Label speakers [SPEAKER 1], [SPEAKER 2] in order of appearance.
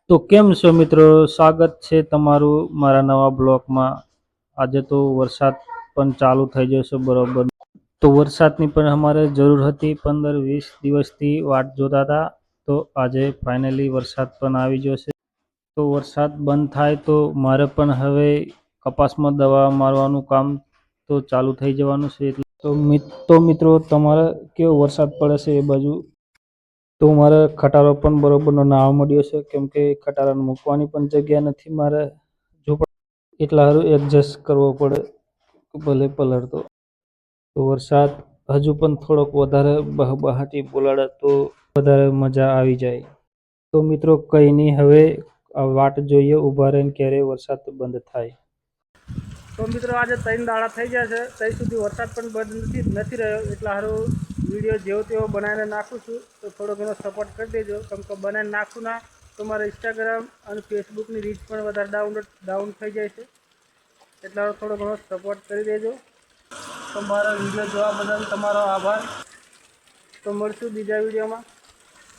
[SPEAKER 1] તો કેમ છો મિત્રો, સ્વાગત છે તમારું મારા નવા બ્લોગમાં। આજે તો વરસાદ પણ ચાલુ થઈ જશે બરોબર। તો વરસાદની પણ અમારે જરૂર હતી, 15-20 દિવસથી વાટ જોતા હતા। તો આજે ફાઇનલી વરસાદ પણ આવી ગયો છે। તો વરસાદ બંધ થાય તો મારે પણ હવે કપાસમાં દવા મારવાનું કામ તો ચાલુ થઈ જવાનું છે। તો મિત્રો તમારે કેવો વરસાદ પડે છે એ બાજુ? તો મારે ખટારો પણ બરોબરનો નાવા મળ્યો છે, કેમ કે ખટારાને મૂકવાની પણ જગ્યા નથી મારે, જો એટલા સારું એડજસ્ટ કરવો પડે ભલે પલળતો। તો વરસાદ હજુ પણ થોડોક વધારે બહાટી બોલાડે તો વધારે મજા આવી જાય। તો મિત્રો કંઈ નહીં, હવે વાટ જોઈએ ઊભા રહીને ક્યારે વરસાદ બંધ થાય। તો મિત્રો આજે 3 દાડા થઈ ગયા છે, ત્યાં સુધી વરસાદ પણ બંધ નથી રહ્યો, એટલે સારું વિડીયો જેવો તેવો બનાવીને નાખું છું। તો થોડો ઘણો સપોર્ટ કરી દેજો, કેમ કે બનાવીને નાખું ના તો મારા ઇન્સ્ટાગ્રામ અને ફેસબુકની રીચ પણ વધારે ડાઉન થઈ જાય છે, એટલે થોડો ઘણો સપોર્ટ કરી દેજો। તો મારા વિડીયો જોવા બદલ તમારો આભાર। તો મળશું બીજા વિડીયોમાં।